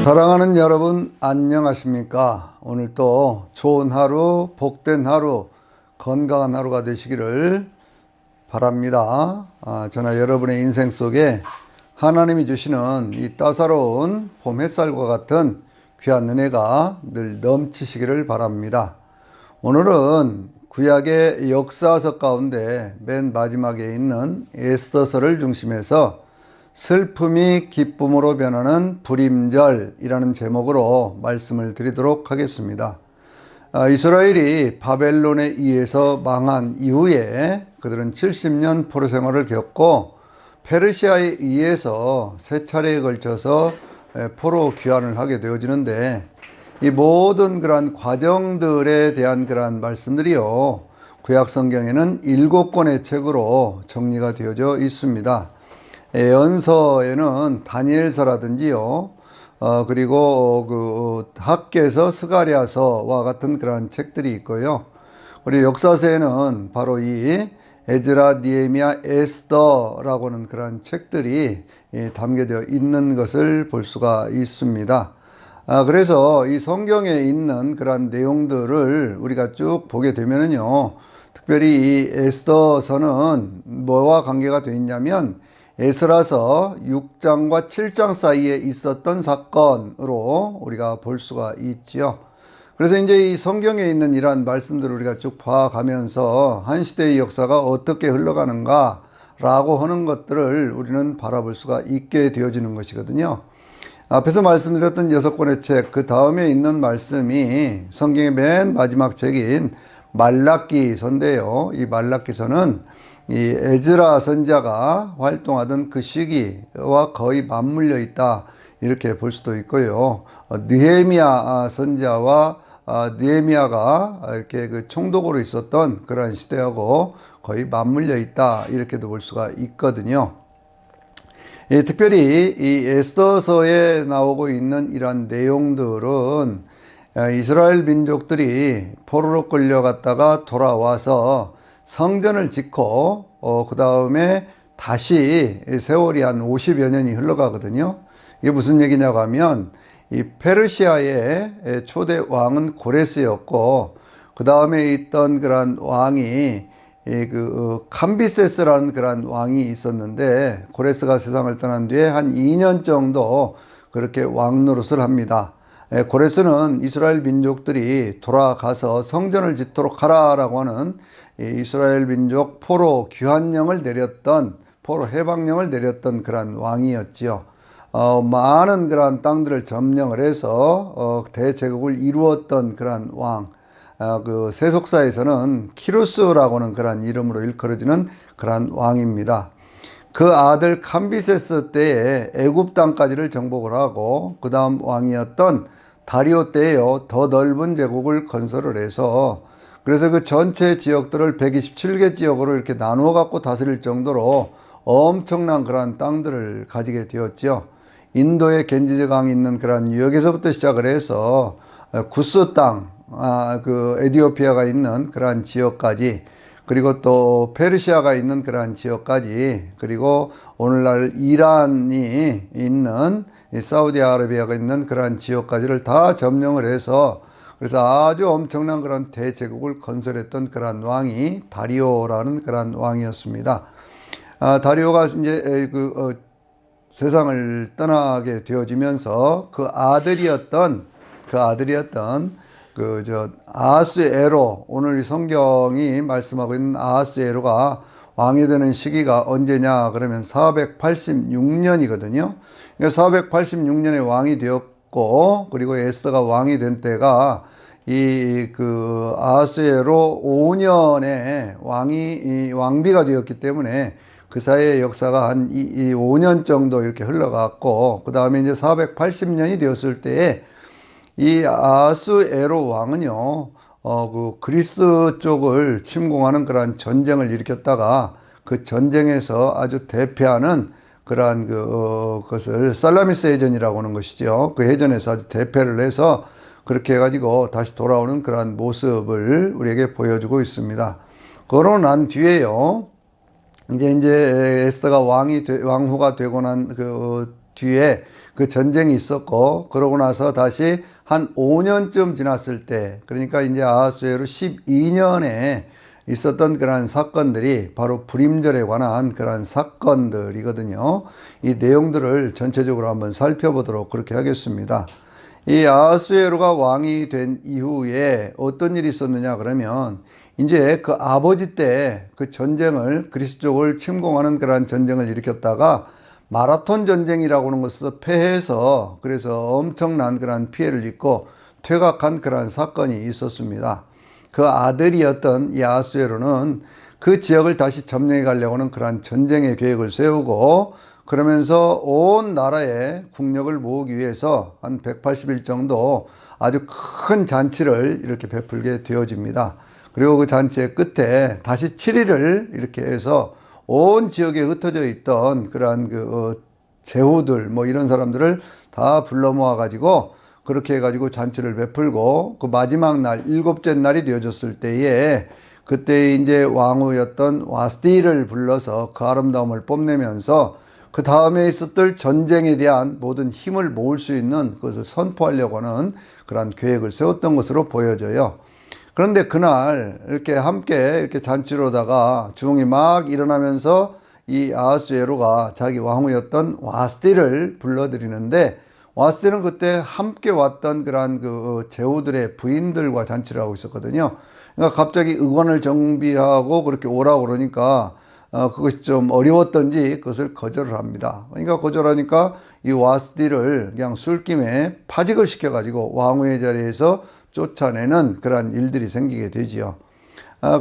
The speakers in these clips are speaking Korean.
사랑하는 여러분, 안녕하십니까? 오늘 또 좋은 하루, 복된 하루, 건강한 하루가 되시기를 바랍니다. 저나 여러분의 인생 속에 하나님이 주시는 이 따사로운 봄 햇살과 같은 귀한 은혜가 늘 넘치시기를 바랍니다. 오늘은 구약의 역사서 가운데 맨 마지막에 있는 에스더서를 중심해서 슬픔이 기쁨으로 변하는 불임절이라는 제목으로 말씀을 드리도록 하겠습니다. 이스라엘이 바벨론에 의해서 망한 이후에 그들은 70년 포로 생활을 겪고 페르시아에 의해서 세 차례에 걸쳐서 포로 귀환을 하게 되어지는데, 이 모든 그러한 과정들에 대한 그러한 말씀들이요, 구약 성경에는 7권의 책으로 정리가 되어져 있습니다. 예언서에는 다니엘서라든지요, 그리고 그 학개서, 스가랴서와 같은 그러한 책들이 있고요. 그리고 역사서에는 바로 이 에즈라, 니에미야, 에스더라고 하는 그러한 책들이 담겨져 있는 것을 볼 수가 있습니다. 그래서 이 성경에 있는 그러한 내용들을 우리가 쭉 보게 되면은요, 특별히 이 에스더서는 뭐와 관계가 되어 있냐면 에스라서 6장과 7장 사이에 있었던 사건으로 우리가 볼 수가 있지요. 그래서 이제 이 성경에 있는 이러한 말씀들을 우리가 쭉 봐가면서 한 시대의 역사가 어떻게 흘러가는가 라고 하는 것들을 우리는 바라볼 수가 있게 되어지는 것이거든요. 앞에서 말씀드렸던 6권의 책, 그 다음에 있는 말씀이 성경의 맨 마지막 책인 말라기서인데요. 이 말라기서는 이 에즈라 선지자가 활동하던 그 시기와 거의 맞물려 있다, 이렇게 볼 수도 있고요. 느헤미야 선지자와 느헤미야가 이렇게 그 총독으로 있었던 그런 시대하고 거의 맞물려 있다, 이렇게도 볼 수가 있거든요. 특별히 이 에스더서에 나오고 있는 이러한 내용들은 이스라엘 민족들이 포로로 끌려갔다가 돌아와서 성전을 짓고 그 다음에 다시 세월이 한 50여 년이 흘러가거든요. 이게 무슨 얘기냐고 하면, 이 페르시아의 초대 왕은 고레스였고, 그 다음에 있던 그런 왕이 캄비세스라는 그런 왕이 있었는데, 고레스가 세상을 떠난 뒤에 한 2년 정도 그렇게 왕 노릇을 합니다. 고레스는 이스라엘 민족들이 돌아가서 성전을 짓도록 하라라고 하는 이스라엘 민족 포로 귀환령을 내렸던, 포로 해방령을 내렸던 그런 왕이었지요. 많은 그런 땅들을 점령을 해서 대제국을 이루었던 그런 왕, 그 세속사에서는 키루스라고 하는 그런 이름으로 일컬어지는 그런 왕입니다. 그 아들 캄비세스 때에 애굽 땅까지를 정복을 하고, 그 다음 왕이었던 다리오 때에요, 더 넓은 제국을 건설을 해서, 그래서 그 전체 지역들을 127개 지역으로 이렇게 나누어 갖고 다스릴 정도로 엄청난 그러한 땅들을 가지게 되었죠. 인도에 겐지스강이 있는 그런 유역에서부터 시작을 해서 구스 땅, 그 에티오피아가 있는 그러한 지역까지, 그리고 또 페르시아가 있는 그러한 지역까지, 그리고 오늘날 이란이 있는, 사우디아라비아가 있는 그러한 지역까지를 다 점령을 해서, 그래서 아주 엄청난 그런 대제국을 건설했던 그러한 왕이 다리오라는 그러한 왕이었습니다. 다리오가 이제 세상을 떠나게 되어지면서 그 아들이었던 아하스에로, 오늘 이 성경이 말씀하고 있는 아하스에로가 왕이 되는 시기가 언제냐 그러면 486년이거든요. 그러니까 486년에 왕이 되었고, 그리고 에스더가 왕이 된 때가 아하스에로 5년에 왕비가 되었기 때문에 그 사이의 역사가 한 5년 정도 이렇게 흘러갔고, 그 다음에 이제 480년이 되었을 때에 이 아하스에로 왕은요, 그 그리스 쪽을 침공하는 그러한 전쟁을 일으켰다가, 그 전쟁에서 아주 대표하는 그러한 것을 살라미스 해전이라고 하는 것이죠. 그 해전에서 아주 대패를 해서 그렇게 해가지고 다시 돌아오는 그러한 모습을 우리에게 보여주고 있습니다. 그러고 난 뒤에요, 이제 에스더가 왕후가 되고 난 그 뒤에 그 전쟁이 있었고, 그러고 나서 다시 한 5년쯤 지났을 때, 그러니까 이제 아하수에로 12년에 있었던 그러한 사건들이 바로 불임절에 관한 그러한 사건들이거든요. 이 내용들을 전체적으로 한번 살펴보도록 그렇게 하겠습니다. 이 아하수에로가 왕이 된 이후에 어떤 일이 있었느냐 그러면 이제 그 아버지 때 그 전쟁을 그리스족을 침공하는 그러한 전쟁을 일으켰다가 마라톤 전쟁이라고 하는 것을 패해서 그래서 엄청난 그러한 피해를 입고 퇴각한 그러한 사건이 있었습니다. 그 아들이었던 이 아하수에로는 그 지역을 다시 점령해 가려고 하는 그러한 전쟁의 계획을 세우고 그러면서 온 나라에 국력을 모으기 위해서 한 180일 정도 아주 큰 잔치를 이렇게 베풀게 되어집니다. 그리고 그 잔치의 끝에 다시 7일을 이렇게 해서 온 지역에 흩어져 있던 그러한 제후들 뭐 이런 사람들을 다 불러 모아 가지고 그렇게 해가지고 잔치를 베풀고 그 마지막 날 일곱째 날이 되어졌을 때에 그때 이제 왕후였던 와스디를 불러서 그 아름다움을 뽐내면서 그 다음에 있었던 전쟁에 대한 모든 힘을 모을 수 있는 그것을 선포하려고 하는 그런 계획을 세웠던 것으로 보여져요. 그런데 그날 이렇게 함께 이렇게 잔치로다가 주홍이 막 일어나면서 이 아하수에로가 자기 왕후였던 와스디를 불러들이는데 와스디는 그때 함께 왔던 그러한 그 제후들의 부인들과 잔치를 하고 있었거든요. 그러니까 갑자기 의관을 정비하고 그렇게 오라고 그러니까 그것이 좀 어려웠던지 그것을 거절을 합니다. 그러니까 거절하니까 이 와스디를 그냥 술김에 파직을 시켜가지고 왕후의 자리에서 쫓아내는 그러한 일들이 생기게 되지요.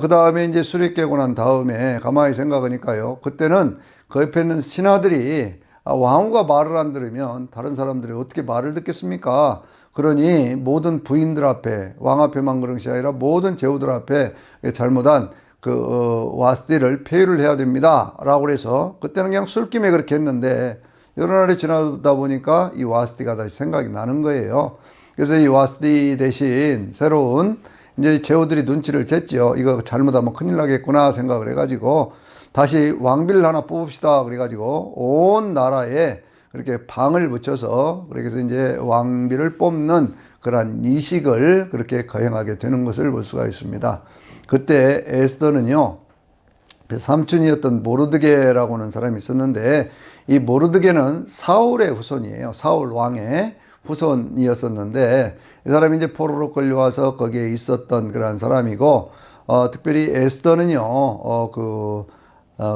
그 다음에 이제 술이 깨고 난 다음에 가만히 생각하니까요. 그때는 그 옆에 있는 신하들이 왕후가 말을 안 들으면 다른 사람들이 어떻게 말을 듣겠습니까? 그러니 모든 부인들 앞에 왕 앞에만 그런 것이 아니라 모든 제후들 앞에 잘못한 와스디를 폐위를 해야 됩니다 라고 해서 그때는 그냥 술김에 그렇게 했는데 여러 날이 지나다 보니까 이 와스디가 다시 생각이 나는 거예요. 그래서 이 와스디 대신 새로운 이제 제후들이 눈치를 챘죠. 이거 잘못하면 큰일 나겠구나 생각을 해가지고 다시 왕비를 하나 뽑읍시다 그래가지고 온 나라에 그렇게 방을 붙여서 그래서 이제 왕비를 뽑는 그러한 이식을 그렇게 거행하게 되는 것을 볼 수가 있습니다. 그때 에스더는요, 그 삼촌이었던 모르드게라고 하는 사람이 있었는데 이 모르드게는 사울의 후손이에요. 사울 왕의 후손이었었는데 이 사람이 이제 포로로 끌려와서 거기에 있었던 그런 사람이고 특별히 에스더는요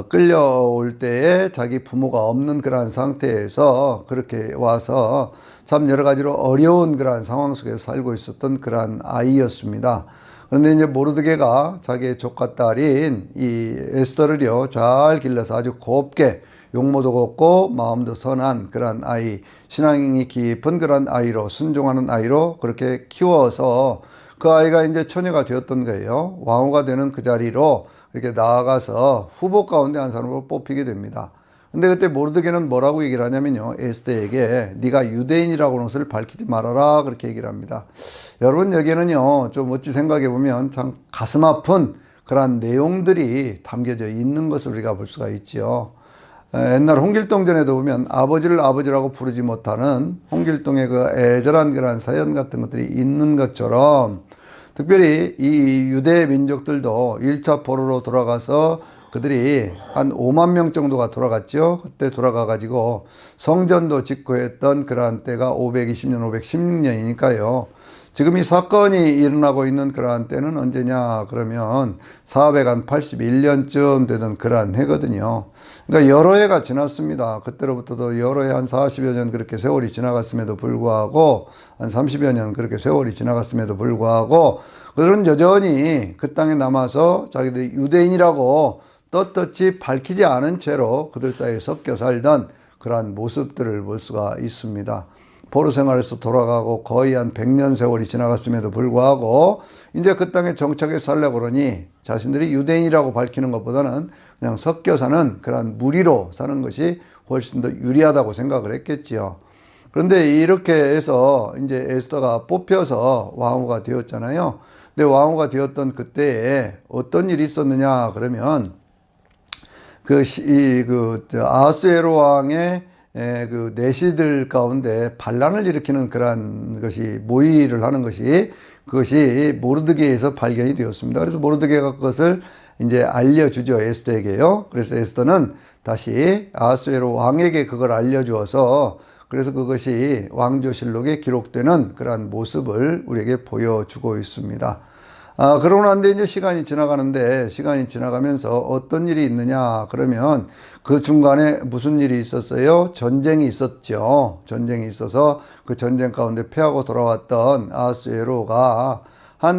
끌려올 때에 자기 부모가 없는 그러한 상태에서 그렇게 와서 참 여러 가지로 어려운 그러한 상황 속에서 살고 있었던 그러한 아이였습니다. 그런데 이제 모르드게가 자기의 조카 딸인 이 에스더를요 잘 길러서 아주 곱게 용모도 곱고 마음도 선한 그런 아이, 신앙이 깊은 그런 아이로 순종하는 아이로 그렇게 키워서 그 아이가 이제 처녀가 되었던 거예요. 왕후가 되는 그 자리로 이렇게 나아가서 후보 가운데 한 사람으로 뽑히게 됩니다. 근데 그때 모르드게는 뭐라고 얘기를 하냐면요, 에스더에게 네가 유대인이라고 하는 것을 밝히지 말아라 그렇게 얘기를 합니다. 여러분 여기에는요 좀 어찌 생각해 보면 참 가슴 아픈 그런 내용들이 담겨져 있는 것을 우리가 볼 수가 있지요. 옛날 홍길동전에도 보면 아버지를 아버지라고 부르지 못하는 홍길동의 그 애절한 그런 사연 같은 것들이 있는 것처럼 특별히 이 유대 민족들도 1차 포로로 돌아가서 그들이 한 5만 명 정도가 돌아갔죠. 그때 돌아가 가지고 성전도 짓고 했던 그러한 때가 520년, 516년이니까요. 지금 이 사건이 일어나고 있는 그러한 때는 언제냐 그러면 481년쯤 되던 그러한 해거든요. 그러니까 여러 해가 지났습니다. 그때로부터도 여러 해 한 40여 년 그렇게 세월이 지나갔음에도 불구하고 한 30여 년 그렇게 세월이 지나갔음에도 불구하고 그들은 여전히 그 땅에 남아서 자기들이 유대인이라고 떳떳이 밝히지 않은 채로 그들 사이에 섞여 살던 그러한 모습들을 볼 수가 있습니다. 포로 생활에서 돌아가고 거의 한 100년 세월이 지나갔음에도 불구하고 이제 그 땅에 정착해 살려고 그러니 자신들이 유대인이라고 밝히는 것보다는 그냥 섞여 사는 그런 무리로 사는 것이 훨씬 더 유리하다고 생각을 했겠지요. 그런데 이렇게 해서 이제 에스더가 뽑혀서 왕후가 되었잖아요. 근데 왕후가 되었던 그때에 어떤 일이 있었느냐 그러면 아하수에로 왕의 그 내시들 가운데 반란을 일으키는 그러한 것이 모의를 하는 것이 그것이 모르드게에서 발견이 되었습니다. 그래서 모르드게가 그것을 이제 알려주죠, 에스더에게요. 그래서 에스더는 다시 아하수에로 왕에게 그걸 알려주어서 그래서 그것이 왕조실록에 기록되는 그러한 모습을 우리에게 보여주고 있습니다. 그러고 난 뒤에 이제 시간이 지나가는데, 시간이 지나가면서 어떤 일이 있느냐, 그러면 그 중간에 무슨 일이 있었어요? 전쟁이 있었죠. 전쟁이 있어서 그 전쟁 가운데 패하고 돌아왔던 아하수에로가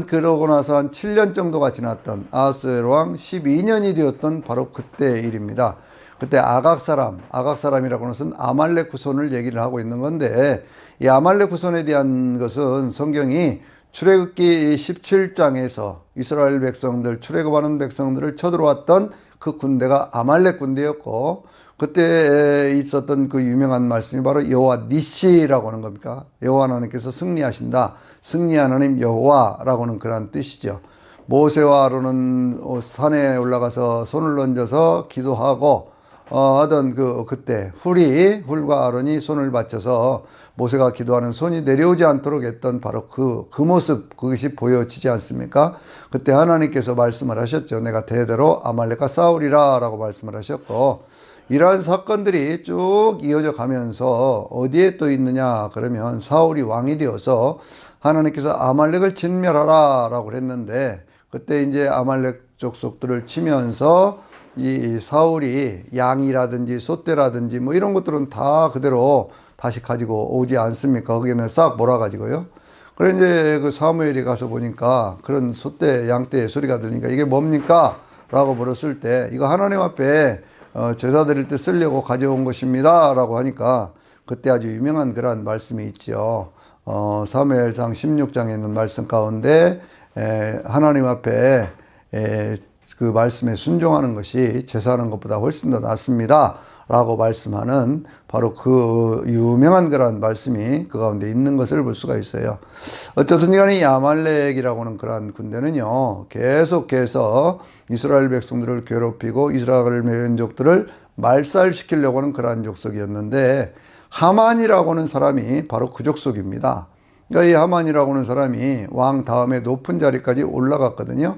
그러고 나서 한 7년 정도가 지났던 아하수에로 왕 12년이 되었던 바로 그때의 일입니다. 그때 아각 사람이라고 하는 것은 아말렉 후손을 얘기를 하고 있는 건데, 이 아말렉 후손에 대한 것은 성경이 출애굽기 17장에서 이스라엘 백성들, 출애굽하는 백성들을 쳐들어왔던 그 군대가 아말렉 군대였고, 그때 있었던 그 유명한 말씀이 바로 여호와 니시라고 하는 겁니까? 여호와 하나님께서 승리하신다. 승리 하나님 여호와라고 하는 그런 뜻이죠. 모세와 아론은 산에 올라가서 손을 얹어서 기도하고 하던 그때 훌과 아론이 손을 받쳐서 모세가 기도하는 손이 내려오지 않도록 했던 바로 그 모습, 그것이 보여지지 않습니까? 그때 하나님께서 말씀을 하셨죠. 내가 대대로 아말렉과 싸우리라 라고 말씀을 하셨고, 이러한 사건들이 쭉 이어져 가면서 어디에 또 있느냐 그러면 사울이 왕이 되어서 하나님께서 아말렉을 진멸하라 라고 그랬는데, 그때 이제 아말렉 족속들을 치면서 이 사울이 양이라든지 소떼라든지 뭐 이런 것들은 다 그대로 다시 가지고 오지 않습니까? 거기는 싹 몰아가지고요. 그래 이제 그 사무엘이 가서 보니까 그런 소떼, 양떼의 소리가 들리니까 이게 뭡니까? 라고 물었을 때 이거 하나님 앞에 제사 드릴 때 쓰려고 가져온 것입니다. 라고 하니까 그때 아주 유명한 그런 말씀이 있죠. 사무엘상 16장에 있는 말씀 가운데 하나님 앞에 그 말씀에 순종하는 것이 제사하는 것보다 훨씬 더 낫습니다. 라고 말씀하는 바로 그 유명한 그런 말씀이 그 가운데 있는 것을 볼 수가 있어요. 어쨌든 간에 이 아말렉이라고 하는 그런 군대는요, 계속해서 이스라엘 백성들을 괴롭히고 이스라엘 민족들을 말살시키려고 하는 그러한 족속이었는데, 하만이라고 하는 사람이 바로 그 족속입니다. 그러니까 이 하만이라고 하는 사람이 왕 다음에 높은 자리까지 올라갔거든요.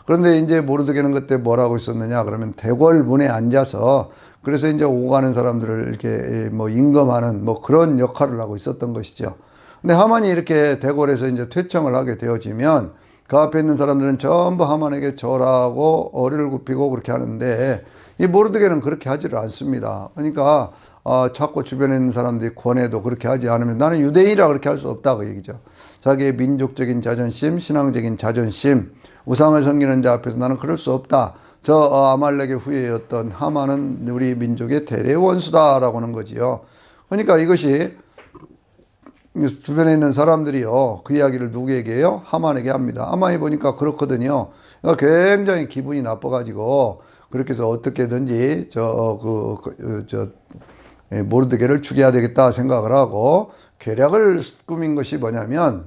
그런데 이제 모르드게는 그때 뭘 하고 있었느냐 그러면 대궐문에 앉아서 그래서 이제 오가는 사람들을 이렇게 뭐 임금하는 뭐 그런 역할을 하고 있었던 것이죠. 근데 하만이 이렇게 대궐에서 이제 퇴청을 하게 되어지면 그 앞에 있는 사람들은 전부 하만에게 절하고 어리를 굽히고 그렇게 하는데, 이 모르드게는 그렇게 하지를 않습니다. 그러니까 자꾸 주변에 있는 사람들이 권해도 그렇게 하지 않으면 나는 유대인이라 그렇게 할 수 없다 그 얘기죠. 자기의 민족적인 자존심, 신앙적인 자존심, 우상을 섬기는 자 앞에서 나는 그럴 수 없다. 저 아말렉의 후예였던 하만은 우리 민족의 대대 원수다라고 하는 거지요. 그러니까 이것이 주변에 있는 사람들이요, 그 이야기를 누구에게 해요? 하만에게 합니다. 하만이 보니까 그렇거든요. 그러니까 굉장히 기분이 나빠가지고 그렇게 해서 어떻게든지 모르드게를 죽여야 되겠다 생각을 하고 계략을 꾸민 것이 뭐냐면,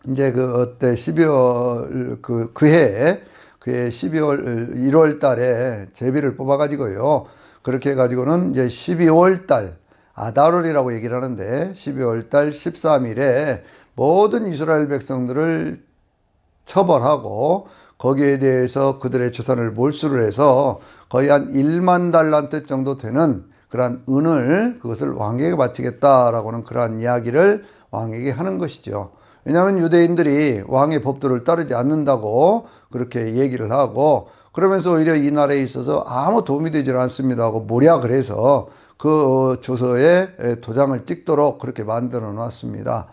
이제 그때 12월 그해 12월 1월 달에 제비를 뽑아 가지고요. 그렇게 해 가지고는 이제 12월 달 아달월이라고 얘기를 하는데 12월 달 13일에 모든 이스라엘 백성들을 처벌하고 거기에 대해서 그들의 재산을 몰수를 해서 거의 한 1만 달란트 정도 되는 그러한 은을 그것을 왕에게 바치겠다라고 하는 그러한 이야기를 왕에게 하는 것이죠. 왜냐하면 유대인들이 왕의 법도를 따르지 않는다고 그렇게 얘기를 하고, 그러면서 오히려 이 나라에 있어서 아무 도움이 되질 않습니다 하고 모략을 해서 그 조서에 도장을 찍도록 그렇게 만들어 놨습니다.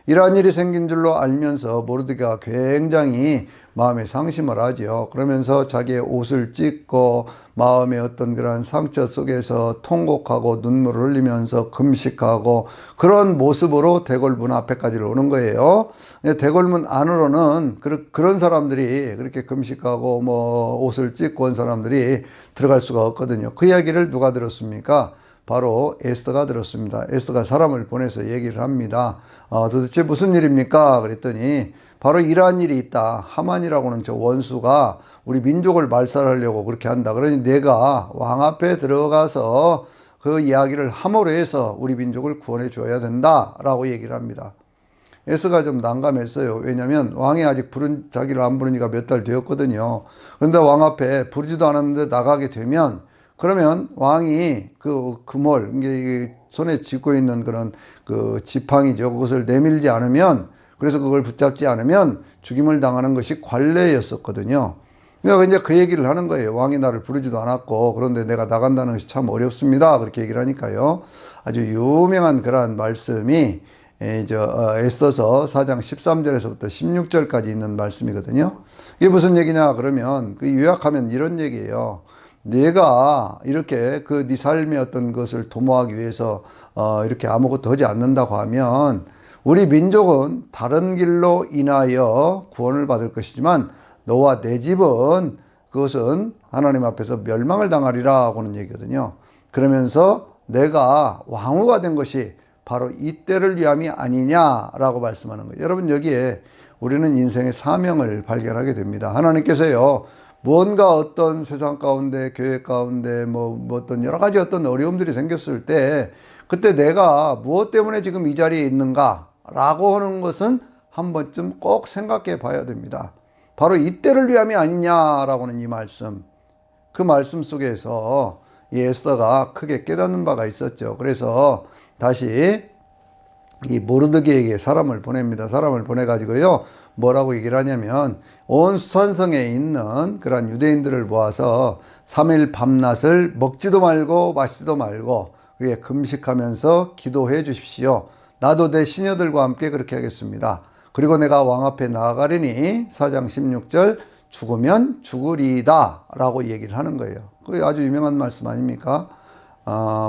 이러한 일이 생긴 줄로 알면서 모르드게가 굉장히 마음에 상심을 하지요. 그러면서 자기의 옷을 찢고 마음의 어떤 그런 상처 속에서 통곡하고 눈물을 흘리면서 금식하고 그런 모습으로 대궐문 앞에까지 오는 거예요. 대궐문 안으로는 그런 사람들이 그렇게 금식하고 뭐 옷을 찢고 온 사람들이 들어갈 수가 없거든요. 그 이야기를 누가 들었습니까? 바로 에스더가 들었습니다. 에스더가 사람을 보내서 얘기를 합니다. 도대체 무슨 일입니까? 그랬더니 바로 이러한 일이 있다. 하만이라고는 저 원수가 우리 민족을 말살하려고 그렇게 한다. 그러니 내가 왕 앞에 들어가서 그 이야기를 함으로 해서 우리 민족을 구원해 줘야 된다라고 얘기를 합니다. 에스더가 좀 난감했어요. 왜냐하면 왕이 아직 자기를 안 부른 지가 몇 달 되었거든요. 그런데 왕 앞에 부르지도 않았는데 나가게 되면, 그러면 왕이 그 금을, 이게 손에 쥐고 있는 그런 그 지팡이죠. 그것을 내밀지 않으면, 그래서 그걸 붙잡지 않으면 죽임을 당하는 것이 관례였었거든요. 그러니까 이제 그 얘기를 하는 거예요. 왕이 나를 부르지도 않았고, 그런데 내가 나간다는 것이 참 어렵습니다. 그렇게 얘기를 하니까요. 아주 유명한 그러한 말씀이 에스더서 4장 13절에서부터 16절까지 있는 말씀이거든요. 이게 무슨 얘기냐 그러면 그 요약하면 이런 얘기예요. 내가 이렇게 그 네 삶의 어떤 것을 도모하기 위해서 이렇게 아무것도 하지 않는다고 하면 우리 민족은 다른 길로 인하여 구원을 받을 것이지만 너와 내 집은 그것은 하나님 앞에서 멸망을 당하리라고는 얘기거든요. 그러면서 내가 왕후가 된 것이 바로 이때를 위함이 아니냐라고 말씀하는 거예요. 여러분, 여기에 우리는 인생의 사명을 발견하게 됩니다. 하나님께서요, 무언가 어떤 세상 가운데, 교회 가운데, 뭐 어떤 여러 가지 어떤 어려움들이 생겼을 때, 그때 내가 무엇 때문에 지금 이 자리에 있는가라고 하는 것은 한 번쯤 꼭 생각해 봐야 됩니다. 바로 이때를 위함이 아니냐라고 하는 이 말씀, 그 말씀 속에서 이 에스더가 크게 깨닫는 바가 있었죠. 그래서 다시 이 모르드게에게 사람을 보냅니다. 사람을 보내가지고요, 뭐라고 얘기를 하냐면 온 수산성에 있는 그런 유대인들을 모아서 3일 밤낮을 먹지도 말고 마시지도 말고 그게 금식하면서 기도해 주십시오. 나도 내 시녀들과 함께 그렇게 하겠습니다. 그리고 내가 왕 앞에 나아가리니 4장 16절 죽으면 죽으리이다 라고 얘기를 하는 거예요. 그게 아주 유명한 말씀 아닙니까?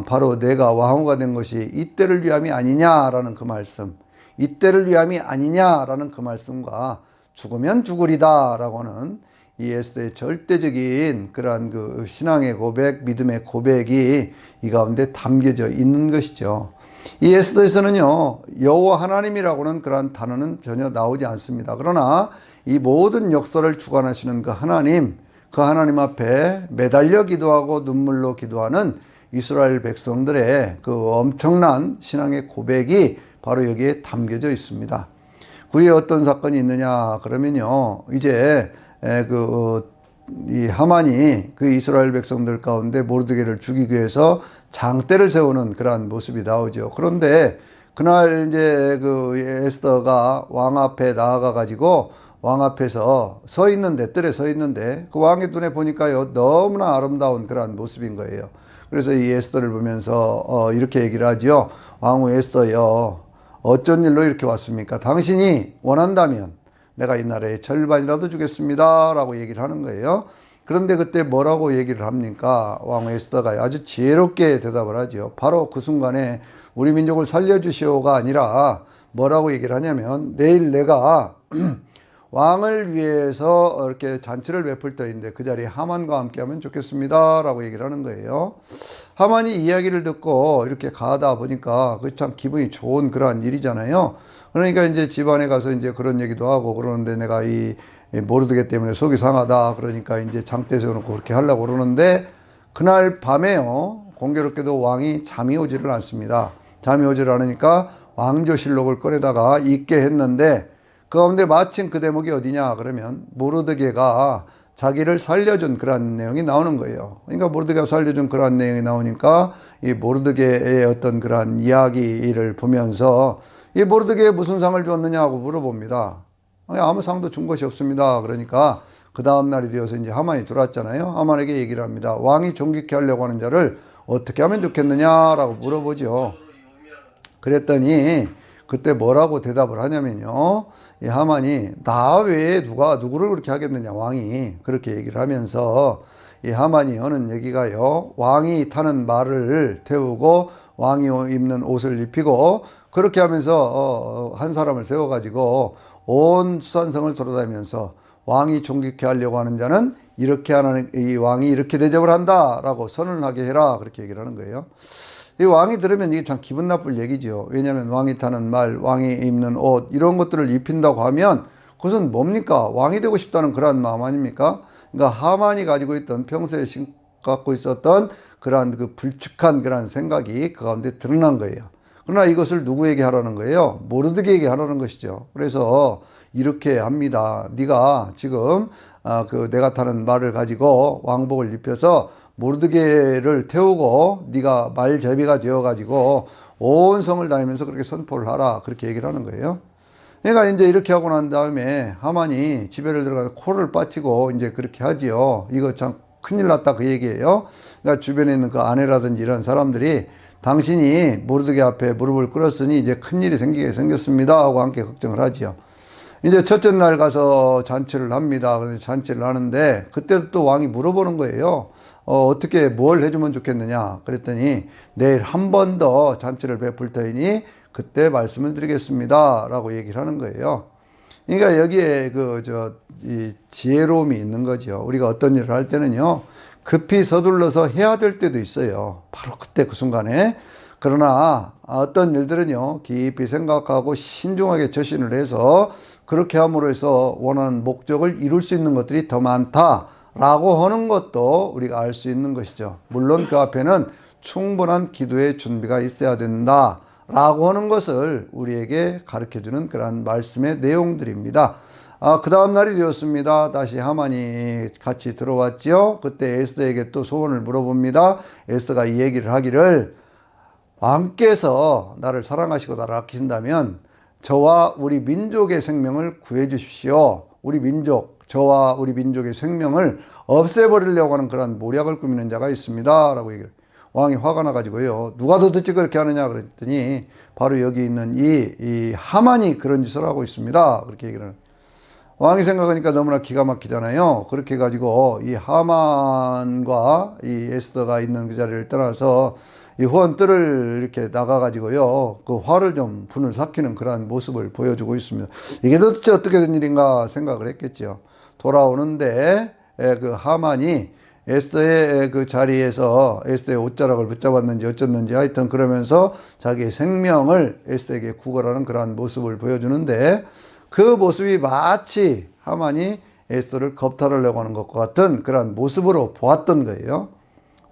바로 내가 왕후가 된 것이 이때를 위함이 아니냐라는 그 말씀, 이때를 위함이 아니냐라는 그 말씀과 죽으면 죽으리다라고 하는 이 에스더의 절대적인 그러한 그 신앙의 고백, 믿음의 고백이 이 가운데 담겨져 있는 것이죠. 이 에스더에서는요, 여호와 하나님이라고는 그러한 단어는 전혀 나오지 않습니다. 그러나 이 모든 역사를 주관하시는 그 하나님 앞에 매달려 기도하고 눈물로 기도하는 이스라엘 백성들의 그 엄청난 신앙의 고백이 바로 여기에 담겨져 있습니다. 그 위에 어떤 사건이 있느냐 그러면요, 이제 이 하만이 그 이스라엘 백성들 가운데 모르드게를 죽이기 위해서 장대를 세우는 그러한 모습이 나오죠. 그런데 그날 이제 그 에스더가 왕 앞에 나아가 가지고 왕 앞에서 뜰에 서 있는데 그 왕의 눈에 보니까요, 너무나 아름다운 그러한 모습인 거예요. 그래서 이 에스더를 보면서 이렇게 얘기를 하죠. 왕후 에스더여, 어쩐 일로 이렇게 왔습니까? 당신이 원한다면 내가 이 나라의 절반이라도 주겠습니다 라고 얘기를 하는 거예요. 그런데 그때 뭐라고 얘기를 합니까? 왕후 에스더가 아주 지혜롭게 대답을 하죠. 바로 그 순간에 우리 민족을 살려주시오가 아니라 뭐라고 얘기를 하냐면, 내일 내가 왕을 위해서 이렇게 잔치를 베풀 때인데 그 자리에 하만과 함께 하면 좋겠습니다 라고 얘기를 하는 거예요. 하만이 이야기를 듣고 이렇게 가다 보니까 그 참 기분이 좋은 그러한 일이잖아요. 그러니까 이제 집안에 가서 이제 그런 얘기도 하고 그러는데, 내가 이 모르드게 때문에 속이 상하다 그러니까 이제 장대 세워놓고 그렇게 하려고 그러는데, 그날 밤에요, 공교롭게도 왕이 잠이 오지를 않습니다. 잠이 오지를 않으니까 왕조실록을 꺼내다가 읽게 했는데, 그 가운데 마침 그 대목이 어디냐 그러면 모르드게가 자기를 살려준 그런 내용이 나오는 거예요. 그러니까 모르드게가 살려준 그런 내용이 나오니까 이 모르드게의 어떤 그런 이야기를 보면서 이 모르드게에 무슨 상을 줬느냐고 물어봅니다. 아무 상도 준 것이 없습니다. 그러니까 그 다음 날이 되어서 이제 하만이 들어왔잖아요. 하만에게 얘기를 합니다. 왕이 존귀케 하려고 하는 자를 어떻게 하면 좋겠느냐라고 물어보죠. 그랬더니 그때 뭐라고 대답을 하냐면요, 이 하만이 나 외에 누구를 그렇게 하겠느냐, 왕이 그렇게 얘기를 하면서, 이 하만이 하는 얘기가요, 왕이 타는 말을 태우고 왕이 입는 옷을 입히고 그렇게 하면서 한 사람을 세워가지고 온 수산성을 돌아다니면서 왕이 존귀케 하려고 하는 자는 이렇게 하는, 이 왕이 이렇게 대접을 한다라고 선언하게 해라, 그렇게 얘기를 하는 거예요. 이 왕이 들으면 이게 참 기분 나쁠 얘기죠. 왜냐하면 왕이 타는 말, 왕이 입는 옷, 이런 것들을 입힌다고 하면 그것은 뭡니까? 왕이 되고 싶다는 그런 마음 아닙니까? 그러니까 하만이 가지고 있던 평소에 갖고 있었던 그러한 그 불측한 그러한 생각이 그 가운데 드러난 거예요. 그러나 이것을 누구에게 하라는 거예요? 모르드게에게 하라는 것이죠. 그래서 이렇게 합니다. 네가 지금 그 내가 타는 말을 가지고 왕복을 입혀서 모르드게를 태우고 네가 말제비가 되어 가지고 온 성을 다니면서 그렇게 선포를 하라. 그렇게 얘기를 하는 거예요. 그러니까 이제 이렇게 하고 난 다음에 하만이 집에를 들어가서 코를 빠치고 이제 그렇게 하지요. 이거 참 큰일 났다 그 얘기예요. 그러니까 주변에 있는 그 아내라든지 이런 사람들이 당신이 모르드게 앞에 무릎을 꿇었으니 이제 큰일이 생기게 생겼습니다 하고 함께 걱정을 하지요. 이제 첫째 날 가서 잔치를 합니다. 그래서 잔치를 하는데 그때도 또 왕이 물어보는 거예요. 어떻게 뭘 해주면 좋겠느냐 그랬더니 내일 한 번 더 잔치를 베풀 터이니 그때 말씀을 드리겠습니다 라고 얘기를 하는 거예요. 그러니까 여기에 이 지혜로움이 있는 거죠. 우리가 어떤 일을 할 때는요, 급히 서둘러서 해야 될 때도 있어요. 바로 그때 그 순간에. 그러나 어떤 일들은요, 깊이 생각하고 신중하게 처신을 해서 그렇게 함으로 해서 원하는 목적을 이룰 수 있는 것들이 더 많다라고 하는 것도 우리가 알 수 있는 것이죠. 물론 그 앞에는 충분한 기도의 준비가 있어야 된다. 라고 하는 것을 우리에게 가르쳐주는 그런 말씀의 내용들입니다. 그 다음 날이 되었습니다. 다시 하만이 같이 들어왔지요. 그때 에스더에게 또 소원을 물어봅니다. 에스더가 이 얘기를 하기를 왕께서 나를 사랑하시고 나를 아끼신다면 저와 우리 민족의 생명을 구해 주십시오. 우리 민족, 저와 우리 민족의 생명을 없애버리려고 하는 그런 모략을 꾸미는 자가 있습니다. 라고 얘기를 왕이 화가 나가지고요. 누가 도대체 그렇게 하느냐 그랬더니 바로 여기 있는 이 하만이 그런 짓을 하고 있습니다. 그렇게 얘기를. 왕이 생각하니까 너무나 기가 막히잖아요. 그렇게 해가지고 이 하만과 이 에스더가 있는 그 자리를 떠나서 이 후원뜰을 이렇게 나가가지고요. 그 화를 좀 분을 삭히는 그러한 모습을 보여주고 있습니다. 이게 도대체 어떻게 된 일인가 생각을 했겠죠. 돌아오는데 그 하만이 에스더의 그 자리에서 에스더의 옷자락을 붙잡았는지 어쩌는지 하여튼 그러면서 자기의 생명을 에스더에게 구걸하는 그러한 모습을 보여주는데 그 모습이 마치 하만이 에스더를 겁탈하려고 하는 것과 같은 그러한 모습으로 보았던 거예요.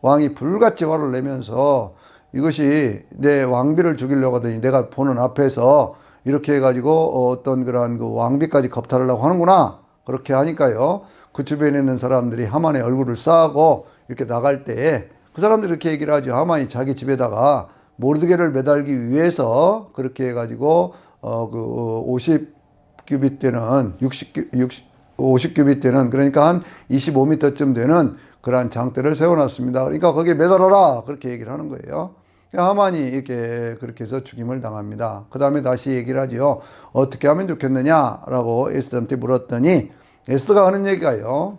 왕이 불같이 화를 내면서 이것이 내 왕비를 죽이려고 하더니 내가 보는 앞에서 이렇게 해가지고 어떤 그러한 그 왕비까지 겁탈하려고 하는구나. 그렇게 하니까요. 그 주변에 있는 사람들이 하만의 얼굴을 쌓고 이렇게 나갈 때에 그 사람들이 이렇게 얘기를 하죠. 하만이 자기 집에다가 모르드게를 매달기 위해서 그렇게 해가지고 그 50규빗 되는 50규빗 되는 그러니까 한 25m쯤 되는 그러한 장대를 세워놨습니다. 그러니까 거기에 매달아라 그렇게 얘기를 하는 거예요. 하만이 이렇게 그렇게 해서 죽임을 당합니다. 그 다음에 다시 얘기를 하죠. 어떻게 하면 좋겠느냐라고 에스더한테 물었더니 에스더가 하는 얘기가요.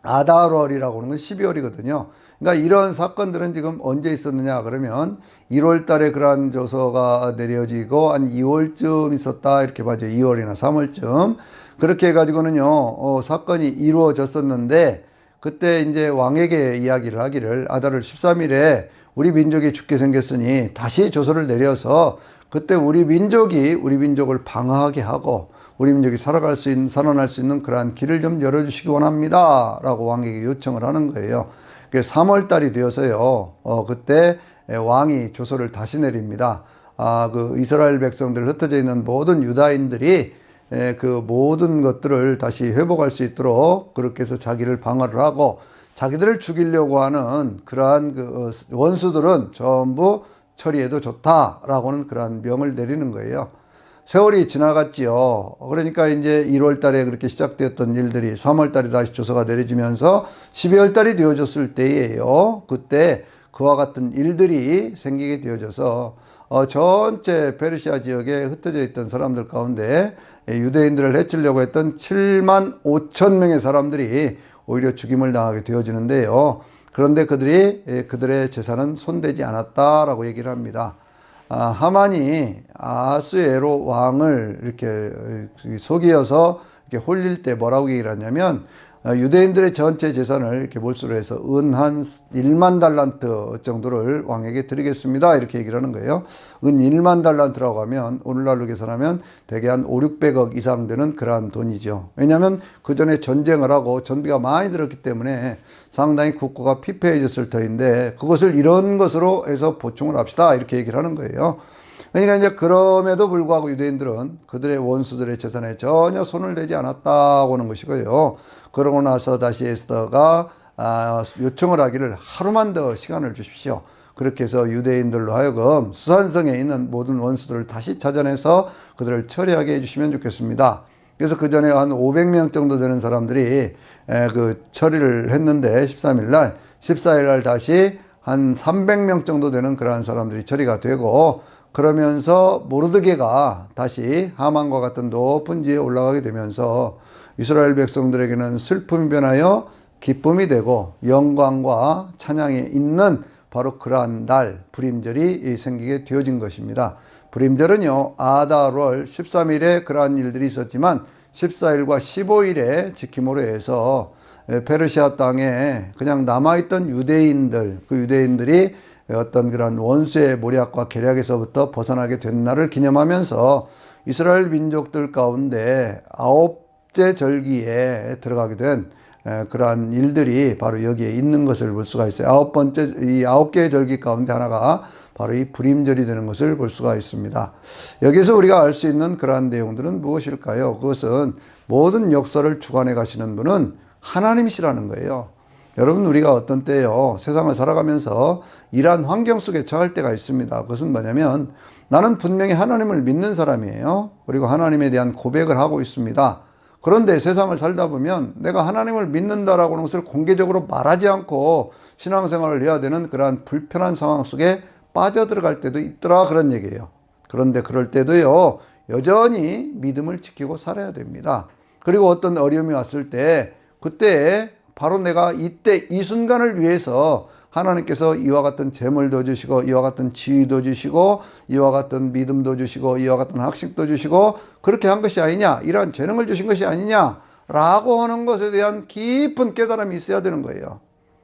아달월이라고 하는 건 12월이거든요. 그러니까 이런 사건들은 지금 언제 있었느냐 그러면 1월 달에 그러한 조서가 내려지고 한 2월쯤 있었다 이렇게 봐죠. 2월이나 3월쯤. 그렇게 해가지고는요, 사건이 이루어졌었는데 그때 이제 왕에게 이야기를 하기를 아달월 13일에 우리 민족이 죽게 생겼으니 다시 조서를 내려서 그때 우리 민족을 방어하게 하고 우리 민족이 살아날 수 있는 그러한 길을 좀 열어주시기 원합니다. 라고 왕에게 요청을 하는 거예요. 3월 달이 되어서요, 그때 왕이 조서를 다시 내립니다. 그 이스라엘 백성들 흩어져 있는 모든 유다인들이 그 모든 것들을 다시 회복할 수 있도록 그렇게 해서 자기를 방어를 하고 자기들을 죽이려고 하는 그러한 그 원수들은 전부 처리해도 좋다라고는 그러한 명을 내리는 거예요. 세월이 지나갔지요. 그러니까 이제 1월 달에 그렇게 시작되었던 일들이 3월 달에 다시 조서가 내려지면서 12월 달이 되어졌을 때예요. 그때 그와 같은 일들이 생기게 되어져서 전체 페르시아 지역에 흩어져 있던 사람들 가운데 유대인들을 해치려고 했던 7만 5천 명의 사람들이 오히려 죽임을 당하게 되어지는데요. 그런데 그들의 재산은 손대지 않았다라고 얘기를 합니다. 하만이 아하스웨로 왕을 이렇게 속이어서 이렇게 홀릴 때 뭐라고 얘기를 하냐면 유대인들의 전체 재산을 이렇게 몰수로 해서 은 한 1만 달란트 정도를 왕에게 드리겠습니다. 이렇게 얘기를 하는 거예요. 은 1만 달란트라고 하면 오늘날로 계산하면 대개 한 5, 600억 이상 되는 그러한 돈이죠. 왜냐하면 그 전에 전쟁을 하고 전비가 많이 들었기 때문에 상당히 국고가 피폐해졌을 터인데 그것을 이런 것으로 해서 보충을 합시다. 이렇게 얘기를 하는 거예요. 그러니까 이제 그럼에도 불구하고 유대인들은 그들의 원수들의 재산에 전혀 손을 대지 않았다고 하는 것이고요. 그러고 나서 다시 에스더가 요청을 하기를 하루만 더 시간을 주십시오. 그렇게 해서 유대인들로 하여금 수산성에 있는 모든 원수들을 다시 찾아내서 그들을 처리하게 해주시면 좋겠습니다. 그래서 그 전에 한 500명 정도 되는 사람들이 그 처리를 했는데 13일 날, 14일 날 다시 한 300명 정도 되는 그러한 사람들이 처리가 되고, 그러면서 모르드게가 다시 하만과 같은 높은 지에 올라가게 되면서 이스라엘 백성들에게는 슬픔이 변하여 기쁨이 되고 영광과 찬양이 있는 바로 그러한 날, 불임절이 생기게 되어진 것입니다. 불임절은요, 아달월 13일에 그러한 일들이 있었지만 14일과 15일에 지킴으로 해서 페르시아 땅에 그냥 남아있던 유대인들, 그 유대인들이 어떤 그런 원수의 모략과 계략에서부터 벗어나게 된 날을 기념하면서 이스라엘 민족들 가운데 9째 절기에 들어가게 된 그러한 일들이 바로 여기에 있는 것을 볼 수가 있어요. 9개의 절기 가운데 하나가 바로 이 불임절이 되는 것을 볼 수가 있습니다. 여기서 우리가 알 수 있는 그러한 내용들은 무엇일까요? 그것은 모든 역사를 주관해 가시는 분은 하나님이시라는 거예요. 여러분, 우리가 어떤 때요, 세상을 살아가면서 이러한 환경 속에 처할 때가 있습니다. 그것은 뭐냐면 나는 분명히 하나님을 믿는 사람이에요. 그리고 하나님에 대한 고백을 하고 있습니다. 그런데 세상을 살다 보면 내가 하나님을 믿는다라고 하는 것을 공개적으로 말하지 않고 신앙생활을 해야 되는 그러한 불편한 상황 속에 빠져들어갈 때도 있더라, 그런 얘기예요. 그런데 그럴 때도요, 여전히 믿음을 지키고 살아야 됩니다. 그리고 어떤 어려움이 왔을 때 그때 바로 내가 이때 이 순간을 위해서 하나님께서 이와 같은 재물도 주시고 이와 같은 지위도 주시고 이와 같은 믿음도 주시고 이와 같은 학식도 주시고 그렇게 한 것이 아니냐, 이러한 재능을 주신 것이 아니냐라고 하는 것에 대한 깊은 깨달음이 있어야 되는 거예요.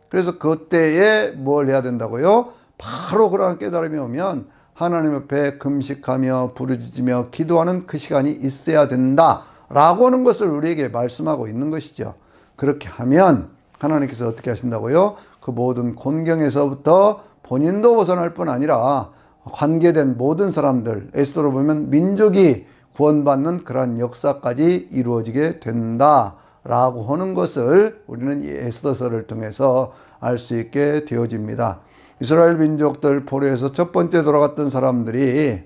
그래서 그때에 뭘 해야 된다고요? 바로 그러한 깨달음이 오면 하나님 앞에 금식하며 부르짖으며 기도하는 그 시간이 있어야 된다라고 하는 것을 우리에게 말씀하고 있는 것이죠. 그렇게 하면 하나님께서 어떻게 하신다고요? 그 모든 곤경에서부터 본인도 벗어날 뿐 아니라 관계된 모든 사람들, 에스더로 보면 민족이 구원받는 그러한 역사까지 이루어지게 된다라고 하는 것을 우리는 이 에스더서를 통해서 알 수 있게 되어집니다. 이스라엘 민족들 포로에서 첫 번째 돌아갔던 사람들이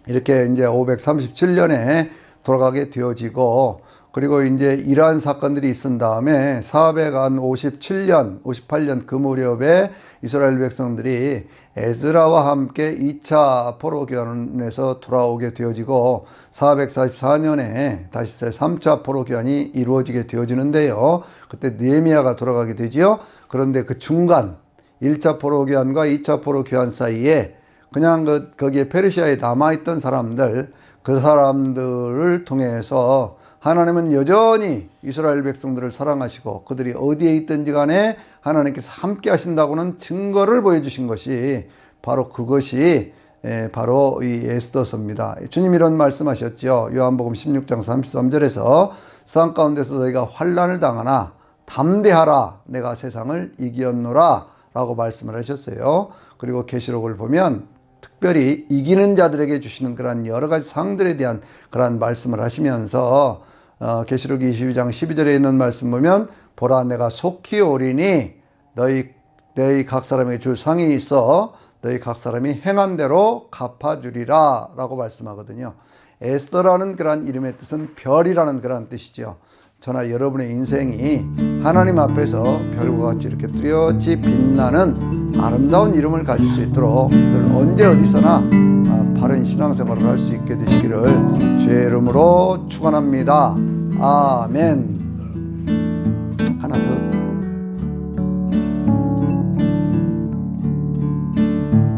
이렇게 이제 537년에 돌아가게 되어지고, 그리고 이제 이러한 사건들이 있은 다음에 457년, 58년 그 무렵에 이스라엘 백성들이 에스라와 함께 2차 포로교환에서 돌아오게 되어지고 444년에 다시 3차 포로교환이 이루어지게 되어지는데요. 그때 느헤미야가 돌아가게 되지요. 그런데 그 중간 1차 포로교환과 2차 포로교환 사이에 그냥 거기에 페르시아에 남아있던 사람들, 그 사람들을 통해서 하나님은 여전히 이스라엘 백성들을 사랑하시고 그들이 어디에 있든지 간에 하나님께서 함께 하신다고는 증거를 보여주신 것이 바로 그것이 바로 이 에스더서입니다. 주님 이런 말씀하셨죠. 요한복음 16장 33절에서 세상 가운데서 너희가 환난을 당하나 담대하라, 내가 세상을 이기었노라 라고 말씀을 하셨어요. 그리고 계시록을 보면 특별히 이기는 자들에게 주시는 그런 여러 가지 상들에 대한 그런 말씀을 하시면서 계시록 22장 12절에 있는 말씀 보면 보라, 내가 속히 오리니 너희 각 사람에게 줄 상이 있어 너희 각 사람이 행한 대로 갚아주리라 라고 말씀하거든요. 에스더라는 그런 이름의 뜻은 별이라는 그런 뜻이죠. 저나 여러분의 인생이 하나님 앞에서 별과 같이 이렇게 뚜렷이 빛나는 아름다운 이름을 가질 수 있도록 늘 언제 어디서나 바른 신앙생활을 할 수 있게 되시기를 주의 이름으로 축원합니다. 아멘.